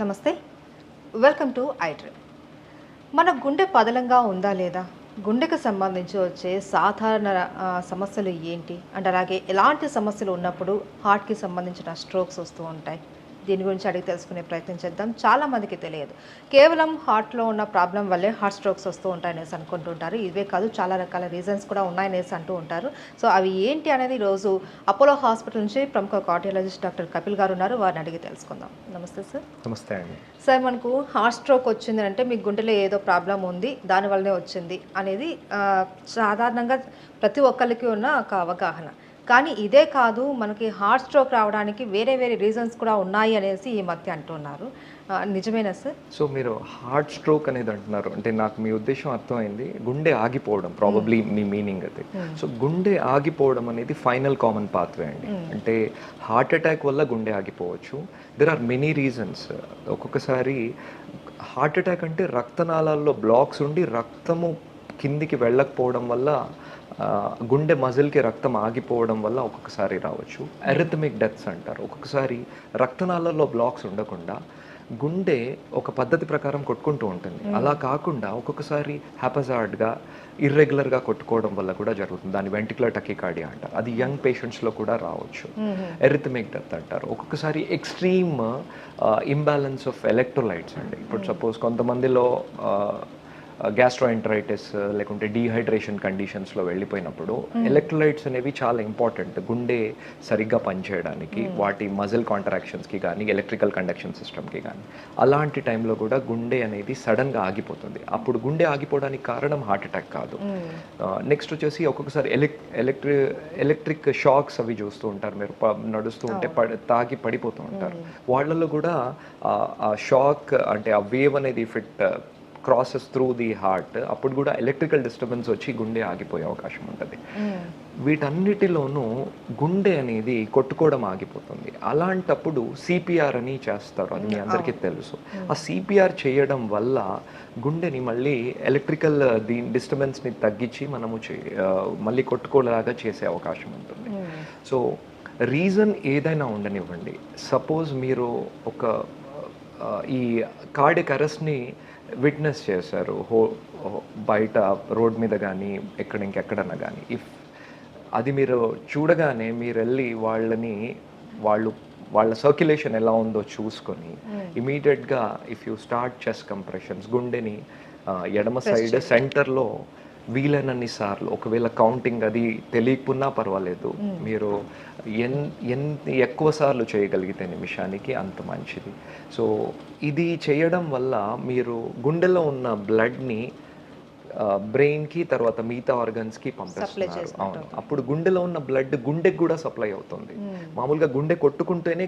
నమస్తే. Welcome to iDream. మన గుండె పదలంగా ఉందా లేదా? గుండెకు సంబంధించి వచ్చే సాధారణ సమస్యలు ఏంటి? అండ్ అలాగే ఎలాంటి సమస్యలు ఉన్నప్పుడు హార్ట్‌కి సంబంధించిన స్ట్రోక్స్ వస్తూ ఉంటాయి? దీని గురించి అడిగి తెలుసుకునే ప్రయత్నం చేద్దాం. చాలామందికి తెలియదు. కేవలం హార్ట్‌లో ఉన్న ప్రాబ్లమ్ వల్లే హార్ట్ స్ట్రోక్స్ వస్తూ ఉంటాయనేసి అనుకుంటుంటారు. ఇవే కాదు, చాలా రకాల రీజన్స్ కూడా ఉన్నాయనేసి అంటూ ఉంటారు. సో అవి ఏంటి అనేది ఈరోజు అపోలో హాస్పిటల్ నుంచి ప్రముఖ కార్డియాలజిస్ట్ డాక్టర్ కపిల్ గారు ఉన్నారు. వారిని అడిగి తెలుసుకుందాం. నమస్తే సార్. నమస్తే అండి. సార్, మనకు హార్ట్ స్ట్రోక్ వచ్చింది అంటే మీకు గుండెలో ఏదో ప్రాబ్లం ఉంది, దానివల్లనే వచ్చింది అనేది సాధారణంగా ప్రతి ఒక్కరికి ఉన్న ఒక అవగాహన. కానీ ఇదే కాదు, మనకి హార్ట్ స్ట్రోక్ రావడానికి వేరే వేరే రీజన్స్ కూడా ఉన్నాయి అనేసి ఈ మధ్య అంటున్నారు. నిజమేనా సార్? సో మీరు హార్ట్ స్ట్రోక్ అనేది అంటున్నారు అంటే నాకు మీ ఉద్దేశం అర్థమైంది. గుండె ఆగిపోవడం ప్రాబబ్లీ మీ మీనింగ్ అది. సో గుండె ఆగిపోవడం అనేది ఫైనల్ కామన్ పాత్వే అండి. అంటే హార్ట్ అటాక్ వల్ల గుండె ఆగిపోవచ్చు. There are many reasons. ఒక్కొక్కసారి హార్ట్ అటాక్ అంటే రక్తనాళాల్లో బ్లాక్స్ ఉండి రక్తము కిందికి వెళ్ళకపోవడం వల్ల గుండె మజిల్కి రక్తం ఆగిపోవడం వల్ల ఒక్కొక్కసారి రావచ్చు. ఎరిథమిక్ డెత్స్ అంటారు. ఒక్కొక్కసారి రక్తనాళాల్లో బ్లాక్స్ ఉండకుండా గుండె ఒక పద్ధతి ప్రకారం కొట్టుకుంటూ ఉంటుంది. అలా కాకుండా ఒక్కొక్కసారి హ్యాపజార్డ్గా ఇర్రెగ్యులర్గా కొట్టుకోవడం వల్ల కూడా జరుగుతుంది. దాన్ని వెంటిక్యులర్ టకికార్డియా అంటారు. అది యంగ్ పేషెంట్స్లో కూడా రావచ్చు. ఎరిథమిక్ డెత్ అంటారు. ఒక్కొక్కసారి ఎక్స్ట్రీమ్ ఇంబ్యాలెన్స్ ఆఫ్ ఎలక్ట్రోలైట్స్ అండి. ఇప్పుడు సపోజ్ కొంతమందిలో గ్యాస్ట్రోఎంటరైటిస్ లేకుంటే డీహైడ్రేషన్ కండిషన్స్లో వెళ్ళిపోయినప్పుడు ఎలక్ట్రోలైట్స్ అనేవి చాలా ఇంపార్టెంట్ గుండె సరిగ్గా పనిచేయడానికి, వాటి మజిల్ కాంట్రాక్షన్స్కి కానీ ఎలక్ట్రికల్ కండక్షన్ సిస్టమ్కి కానీ. అలాంటి టైంలో కూడా గుండె అనేది సడన్గా ఆగిపోతుంది. అప్పుడు గుండె ఆగిపోవడానికి కారణం హార్ట్ అటాక్ కాదు. నెక్స్ట్ వచ్చేసి ఒక్కొక్కసారి ఎలక్ట్రిక్ షాక్స్ అవి చూస్తూ ఉంటారు. మీరు నడుస్తూ ఉంటే తాగి పడిపోతూ ఉంటారు. వాళ్ళలో కూడా ఆ షాక్ అంటే ఆ వేవ్ అనేది fit crosses through the heart, అప్పుడు కూడా ఎలక్ట్రికల్ డిస్టర్బెన్స్ వచ్చి గుండె ఆగిపోయే అవకాశం ఉంటుంది. వీటన్నిటిలోనూ గుండె అనేది కొట్టుకోవడం ఆగిపోతుంది. అలాంటప్పుడు సిపిఆర్ అని చేస్తారు. అది మీ అందరికీ తెలుసు. ఆ సిపిఆర్ చేయడం వల్ల గుండెని మళ్ళీ ఎలక్ట్రికల్ డిస్టర్బెన్స్ని తగ్గించి మనము మళ్ళీ కొట్టుకోలాగా చేసే అవకాశం ఉంటుంది. సో రీజన్ ఏదైనా ఉండనివ్వండి. సపోజ్ మీరు ఒక ఈ కార్డియక్ అరెస్ట్ని విట్నెస్ చేశారు బయట రోడ్ మీద కానీ ఇంకెక్కడన్నా కానీ. అది మీరు చూడగానే మీరు వెళ్ళి వాళ్ళ సర్క్యులేషన్ ఎలా ఉందో చూసుకొని ఇమీడియట్గా if you start chest compressions, గుండెని ఎడమ సైడ్ సెంటర్లో వీలైనన్ని సార్లు, ఒకవేళ కౌంటింగ్ అది తెలియకున్నా పర్వాలేదు, మీరు ఎంత ఎక్కువ సార్లు చేయగలిగితే నిమిషానికి అంత మంచిది. సో ఇది చేయడం వల్ల మీరు గుండెలో ఉన్న బ్లడ్ని బ్రెయిన్కి తర్వాత మిగతా ఆర్గన్స్కి పంపిస్తున్నారు. అవును. అప్పుడు గుండెలో ఉన్న బ్లడ్ గుండెకి కూడా సప్లై అవుతుంది. మామూలుగా గుండె కొట్టుకుంటేనే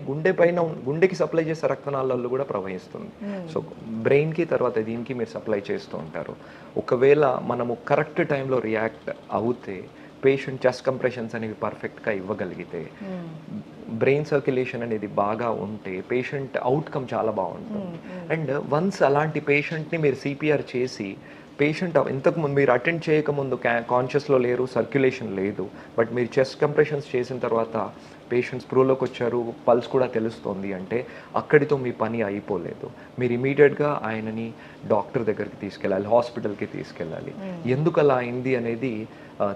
గుండెకి సప్లై చేసే రక్తనాళాల్లో కూడా ప్రవహిస్తుంది. సో బ్రెయిన్కి తర్వాత దీనికి మీరు సప్లై చేస్తూ ఉంటారు. ఒకవేళ మనము కరెక్ట్ టైంలో రియాక్ట్ అవుతే పేషెంట్ చెస్ట్ కంప్రెషన్స్ అనేవి పర్ఫెక్ట్గా ఇవ్వగలిగితే, బ్రెయిన్ సర్క్యులేషన్ అనేది బాగా ఉంటే పేషెంట్ అవుట్కమ్ చాలా బాగుంటుంది. అండ్ వన్స్ అలాంటి పేషెంట్ని మీరు సిపిఆర్ చేసి పేషెంట్ ఇంతకుముందు మీరు అటెండ్ చేయకముందు కాన్షియస్లో లేరు, సర్క్యులేషన్ లేదు, బట్ మీరు చెస్ట్ కంప్రెషన్స్ చేసిన తర్వాత పేషెంట్ స్ప్రూలోకి వచ్చారు, పల్స్ కూడా తెలుస్తోంది అంటే అక్కడితో మీ పని అయిపోలేదు. మీరు ఇమీడియట్గా ఆయనని డాక్టర్ దగ్గరికి తీసుకెళ్ళాలి, హాస్పిటల్కి తీసుకెళ్ళాలి. ఎందుకు అలా అయింది అనేది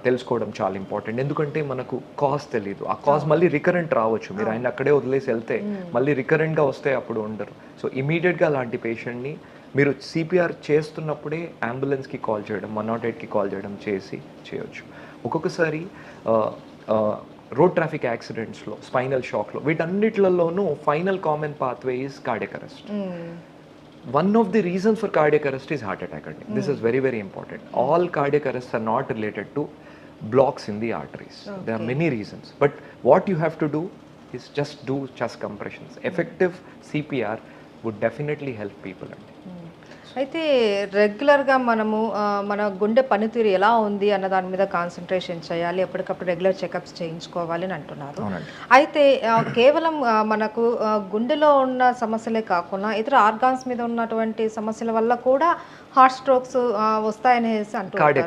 తెలుసుకోవడం చాలా ఇంపార్టెంట్. ఎందుకంటే మనకు కాజ్ తెలియదు. ఆ కాజ్ మళ్ళీ రికరెంట్ రావచ్చు. మీరు ఆయన అక్కడే వదిలేసి వెళ్తే మళ్ళీ రికరెంట్గా వస్తే అప్పుడు ఉండరు. సో ఇమీడియట్గా అలాంటి పేషెంట్ని మీరు సిపిఆర్ చేస్తున్నప్పుడే అంబులెన్స్కి కాల్ చేయడం, 108కి కాల్ చేయడం చేయొచ్చు. ఒక్కొక్కసారి రోడ్ ట్రాఫిక్ యాక్సిడెంట్స్లో, స్పైనల్ షాక్లో, వీటన్నిటిలోనూ final common pathway is cardiac arrest. One of the reasons for cardiac arrest is heart attack. This is very, very important. All cardiac arrests are not related to blocks in the arteries. There are many reasons. But what you have to do is just do chest compressions. Effective CPR would definitely help people. అయితే రెగ్యులర్గా మనము మన గుండె పనితీరు ఎలా ఉంది అన్న దాని మీద కాన్సన్ట్రేషన్ చేయాలి, ఎప్పటికప్పుడు రెగ్యులర్ చెకప్స్ చేయించుకోవాలి అని అంటున్నారు. అయితే కేవలం మనకు గుండెలో ఉన్న సమస్యలే కాకుండా ఇతర ఆర్గాన్స్ మీద ఉన్నటువంటి సమస్యల వల్ల కూడా హార్ట్ స్ట్రోక్స్ వస్తాయనేసి అంటున్నారు.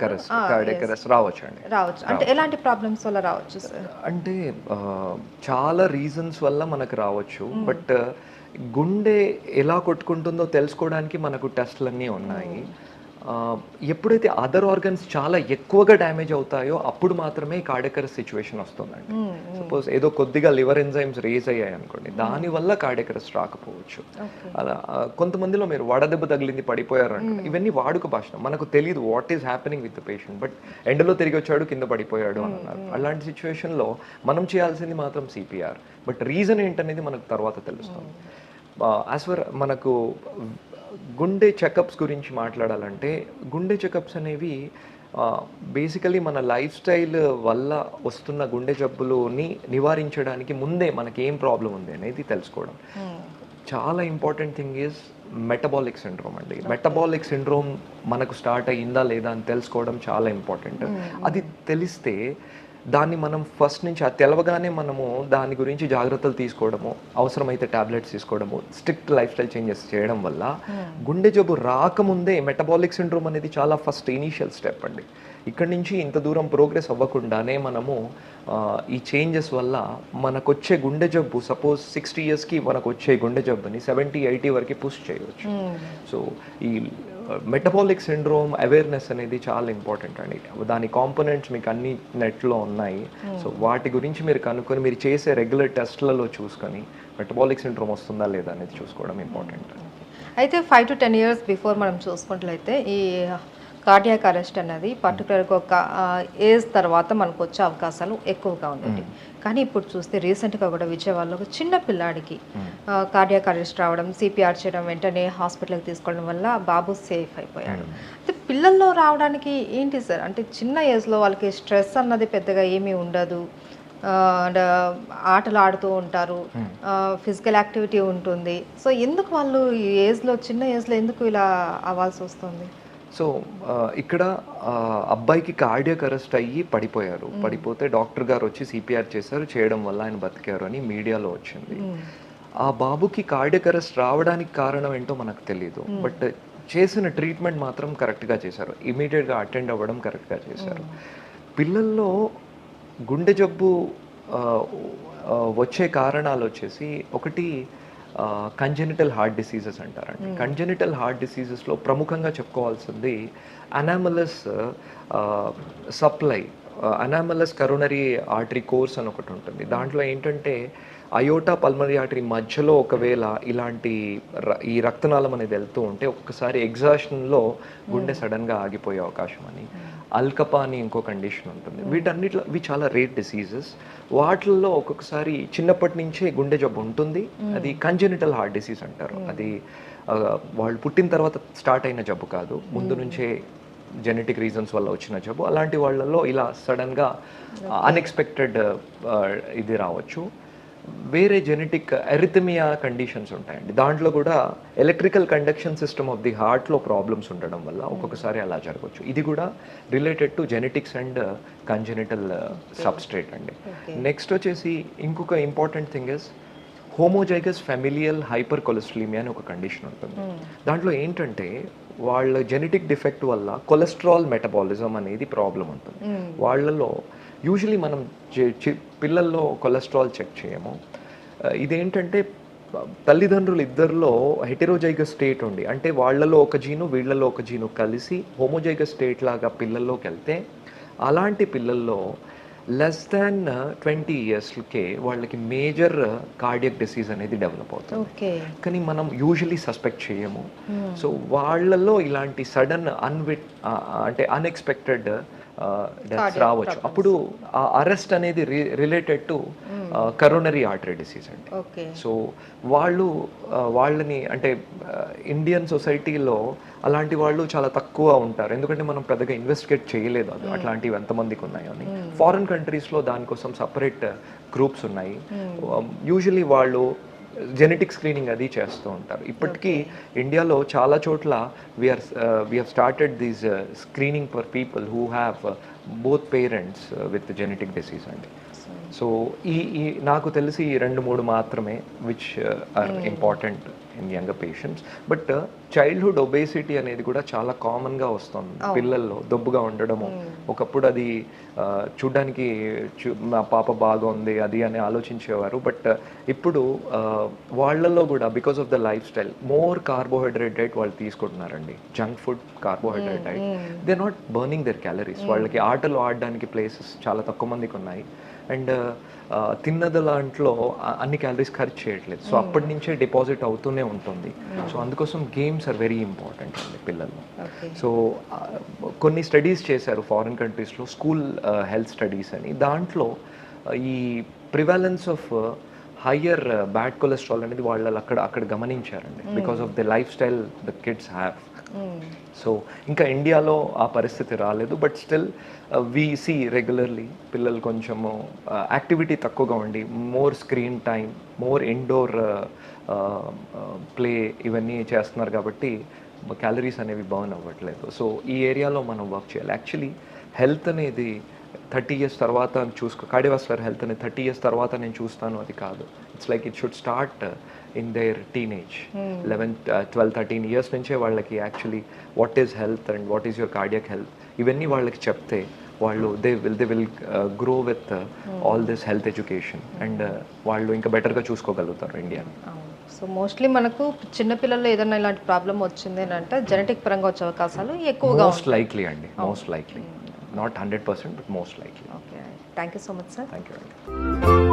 రావచ్చు అంటే ఎలాంటి ప్రాబ్లమ్స్ వల్ల రావచ్చు సార్? అంటే చాలా రీజన్స్ వల్ల మనకు రావచ్చు. బట్ గుండె ఎలా కొట్టుకుంటుందో తెలుసుకోవడానికి మనకు టెస్ట్‌లన్నీ ఉన్నాయి. ఎప్పుడైతే అదర్ ఆర్గన్స్ చాలా ఎక్కువగా డ్యామేజ్ అవుతాయో అప్పుడు మాత్రమే కార్డియాక్ అరెస్ట్ సిచ్యువేషన్ వస్తుందండి. సపోజ్ ఏదో కొద్దిగా లివర్ ఎంజైమ్స్ రేజ్ అయ్యాయి అనుకోండి, దానివల్ల కార్డియాక్ అరెస్ట్ రాకపోవచ్చు. అలా కొంతమందిలో మీరు వడదెబ్బ తగిలింది పడిపోయారంట, ఇవన్నీ వాడుక భాష, మనకు తెలియదు what is happening with the patient, but ఎండలో తిరిగి వచ్చాడు కింద పడిపోయాడు అని అన్నారు. అలాంటి సిచ్యువేషన్లో మనం చేయాల్సింది మాత్రం సిపిఆర్, బట్ రీజన్ ఏంటనేది మనకు తర్వాత తెలుస్తుంది. యాజ్ ఫర్ మనకు గుండె చెకప్స్ గురించి మాట్లాడాలంటే, గుండె చెకప్స్ అనేవి బేసికలీ మన లైఫ్ స్టైల్ వల్ల వస్తున్న గుండె జబ్బులని నివారించడానికి ముందే మనకి ఏం ప్రాబ్లం ఉంది అనేది తెలుసుకోవడం. చాలా important thing is metabolic syndrome అండి. మెటబాలిక్ సిండ్రోమ్ మనకు స్టార్ట్ అయ్యిందా లేదా అని తెలుసుకోవడం చాలా ఇంపార్టెంట్. అది తెలిస్తే దాన్ని మనం ఫస్ట్ నుంచి అది తెలవగానే మనము దాని గురించి జాగ్రత్తలు తీసుకోవడము, అవసరమైతే టాబ్లెట్స్ తీసుకోవడము, స్ట్రిక్ట్ లైఫ్ స్టైల్ చేంజెస్ చేయడం వల్ల గుండె జబ్బు రాకముందే మెటబాలిక్ సిండ్రోమ్ అనేది చాలా ఫస్ట్ ఇనీషియల్ స్టెప్ అండి. ఇక్కడి నుంచి ఇంత దూరం ప్రోగ్రెస్ అవ్వకుండానే మనము ఈ చేంజెస్ వల్ల మనకు వచ్చే గుండె జబ్బు, సపోజ్ 60 yearsకి మనకు వచ్చే గుండె జబ్బుని 70-80 వరకు పుష్ చేయవచ్చు. సో ఈ మెటబాలిక్ సిండ్రోమ్ అవేర్నెస్ అనేది చాలా ఇంపార్టెంట్ అండి. దాని కాంపోనెంట్స్ మీకు అన్ని నెట్లో ఉన్నాయి. సో వాటి గురించి మీరు కనుక్కొని మీరు చేసే రెగ్యులర్ టెస్ట్లలో చూసుకొని మెటబాలిక్ సిండ్రోమ్ వస్తుందా లేదా అనేది చూసుకోవడం ఇంపార్టెంట్. అయితే 5 to 10 years బిఫోర్ మనం చూసుకున్నట్లయితే ఈ కార్డియాక్ అరెస్ట్ అన్నది పర్టికులర్గా ఒక ఏజ్ తర్వాత మనకు వచ్చే అవకాశాలు ఎక్కువగా ఉన్నాయి. కానీ ఇప్పుడు చూస్తే రీసెంట్గా కూడా విజయవాడలో ఒక చిన్న పిల్లాడికి కార్డియాక్ అరెస్ట్ రావడం, సిపిఆర్ చేయడం, వెంటనే హాస్పిటల్కి తీసుకోవడం వల్ల బాబు సేఫ్ అయిపోయాడు. అయితే పిల్లల్లో రావడానికి ఏంటి సార్, అంటే చిన్న ఏజ్లో వాళ్ళకి స్ట్రెస్ అన్నది పెద్దగా ఏమీ ఉండదు, అండ్ ఆటలు ఆడుతూ ఉంటారు, ఫిజికల్ యాక్టివిటీ ఉంటుంది. సో ఎందుకు వాళ్ళు ఈ ఏజ్లో, చిన్న ఏజ్లో ఎందుకు ఇలా అవ్వాల్సి వస్తుంది? సో ఇక్కడ అబ్బాయికి కార్డియాక్ అరెస్ట్ అయ్యి పడిపోయారు. పడిపోతే డాక్టర్ గారు వచ్చి సిపిఆర్ చేశారు, చేయడం వల్ల ఆయన బతికారు అని మీడియాలో వచ్చింది. ఆ బాబుకి కార్డియాక్ అరెస్ట్ రావడానికి కారణం ఏంటో మనకు తెలియదు, బట్ చేసిన ట్రీట్మెంట్ మాత్రం కరెక్ట్గా చేశారు, ఇమీడియట్గా అటెండ్ అవ్వడం కరెక్ట్గా చేశారు. పిల్లల్లో గుండె జబ్బు వచ్చే కారణాలు వచ్చేసి, ఒకటి కంజెనిటల్ హార్ట్ డిసీజెస్ అంటారండి. కంజెనిటల్ హార్ట్ డిసీజెస్లో ప్రముఖంగా చెప్పుకోవాల్సింది anomalous supply, anomalous coronary artery course అని ఒకటి ఉంటుంది. దాంట్లో ఏంటంటే అయోటా పల్మనరీ ఆర్టరీ మధ్యలో ఒకవేళ ఇలాంటి ఈ రక్తనాళం అనేది వెళ్తూ ఉంటే ఒక్కసారి ఎగ్జాషన్లో గుండె సడన్గా ఆగిపోయే అవకాశం అని. అల్కపా అని ఇంకో కండిషన్ ఉంటుంది. వీటన్నిటిలో ఇవి చాలా రేర్ డిసీజెస్. వాటిల్లో ఒక్కొక్కసారి చిన్నప్పటి నుంచే గుండె జబ్బు ఉంటుంది, అది కంజెనిటల్ హార్ట్ డిసీజ్ అంటారు. అది వాళ్ళు పుట్టిన తర్వాత స్టార్ట్ అయిన జబ్బు కాదు, ముందు నుంచే జెనెటిక్ రీజన్స్ వల్ల వచ్చిన జబ్బు. అలాంటి వాళ్ళల్లో ఇలా సడన్గా అన్ఎక్స్పెక్టెడ్ ఇది రావచ్చు. వేరే జెనెటిక్ ఎరిథమియా కండిషన్స్ ఉంటాయండి, దాంట్లో కూడా electrical conduction system of the హార్ట్లో ప్రాబ్లమ్స్ ఉండడం వల్ల ఒక్కొక్కసారి అలా జరగవచ్చు. ఇది కూడా related to genetics and congenital substrate అండి. నెక్స్ట్ వచ్చేసి ఇంకొక important thing is homozygous familial hypercholesterolaemia అని ఒక కండిషన్ ఉంటుంది. దాంట్లో ఏంటంటే వాళ్ళ జెనెటిక్ డిఫెక్ట్ వల్ల కొలెస్ట్రాల్ మెటబాలిజం అనేది ప్రాబ్లం ఉంటుంది వాళ్ళలో. యూజువలీ మనం పిల్లల్లో కొలెస్ట్రాల్ చెక్ చేయము. ఇదేంటంటే తల్లిదండ్రులు ఇద్దరిలో హెటెరోజైగస్ స్టేట్ ఉండి, అంటే వాళ్ళలో ఒక జీను వీళ్ళలో ఒక జీను కలిసి హోమోజైగస్ స్టేట్ లాగా పిల్లల్లోకి వెళ్తే, అలాంటి పిల్లల్లో లెస్ దాన్ 20 yearsకే వాళ్ళకి మేజర్ కార్డియాక్ డిసీజ్ అనేది డెవలప్ అవుతుంది. కానీ మనం యూజువలీ సస్పెక్ట్ చేయము. సో వాళ్ళల్లో ఇలాంటి సడన్ అంటే అన్ఎక్స్పెక్టెడ్ డెత్స్ రావచ్చు. అప్పుడు ఆ అరెస్ట్ అనేది related to coronary artery disease అండి. సో వాళ్ళని అంటే ఇండియన్ సొసైటీలో అలాంటి వాళ్ళు చాలా తక్కువ ఉంటారు, ఎందుకంటే మనం పెద్దగా ఇన్వెస్టిగేట్ చేయలేదు అది అట్లాంటివి ఎంతమందికి ఉన్నాయో అని. ఫారిన్ కంట్రీస్లో దానికోసం సపరేట్ గ్రూప్స్ ఉన్నాయి. యూజువలీ వాళ్ళు జెనెటిక్ స్క్రీనింగ్ అది చేస్తూ ఉంటారు. ఇప్పటికీ ఇండియాలో చాలా చోట్ల we have started these screening for people who have both parents with genetic disease అండి. సో ఈ నాకు తెలిసి ఈ 2-3 మాత్రమే which are important in younger patients. But childhood obesity అనేది కూడా చాలా కామన్గా వస్తుంది పిల్లల్లో. దొబ్బుగా ఉండడము, ఒకప్పుడు అది చూడ్డానికి మా పాప బాగుంది అది అని ఆలోచించేవారు. బట్ ఇప్పుడు వాళ్ళల్లో కూడా because of the lifestyle more carbohydrate diet వాళ్ళు తీసుకుంటున్నారండి. Junk food, carbohydrate diet, they are not burning their calories. వాళ్ళకి ఆటలు ఆడడానికి ప్లేసెస్ చాలా తక్కువ మందికి ఉన్నాయి. అండ్ తిన్నది దాంట్లో అన్ని క్యాలరీస్ ఖర్చు చేయట్లేదు. సో అప్పటి నుంచే డిపాజిట్ అవుతూనే ఉంటుంది. సో అందుకోసం గేమ్స్ ఆర్ వెరీ ఇంపార్టెంట్ అండి పిల్లల్లో. సో కొన్ని స్టడీస్ చేశారు ఫారిన్ కంట్రీస్లో, స్కూల్ హెల్త్ స్టడీస్ అని. దాంట్లో ఈ prevalence of higher bad cholesterol అనేది వాళ్ళు అక్కడ గమనించారండి. Because of the lifestyle the kids have. So ఇంకా ఇండియాలో ఆ పరిస్థితి రాలేదు. But still we see regularly పిల్లలు కొంచెము యాక్టివిటీ తక్కువగా ఉండి, more screen time, more indoor play ఇవన్నీ చేస్తున్నారు కాబట్టి క్యాలరీస్ అనేవి బర్న్ అవ్వట్లేదు. సో ఈ ఏరియాలో మనం వర్క్ చేయాలి. యాక్చువల్లీ హెల్త్ అనేది 30 years తర్వాత కార్డియోవాస్కులర్ హెల్త్ అనేది 30 years తర్వాత నేను చూస్తాను అది కాదు. It's like it should start in there teenage. 11, 12, 13 years నుంచే వాళ్ళకి actually what is health and what is your cardiac health ఇవన్నీ వాళ్ళకి చెప్తే వాళ్ళు they will grow with all this health education and వాళ్ళు ఇంకా బెటర్గా చూసుకోగలుగుతారు ఇండియాని. సో మోస్ట్లీ మనకు చిన్నపిల్లల్లో ఏదైనా ఇలాంటి ప్రాబ్లం వచ్చింది అని అంటే జెనెటిక్ పరంగా వచ్చే అవకాశాలు ఎక్కువగా మోస్ట్ లైక్లీ అండి, most likely. Not 100%, but most likely. Okay. Thank you so much, sir. Thank you.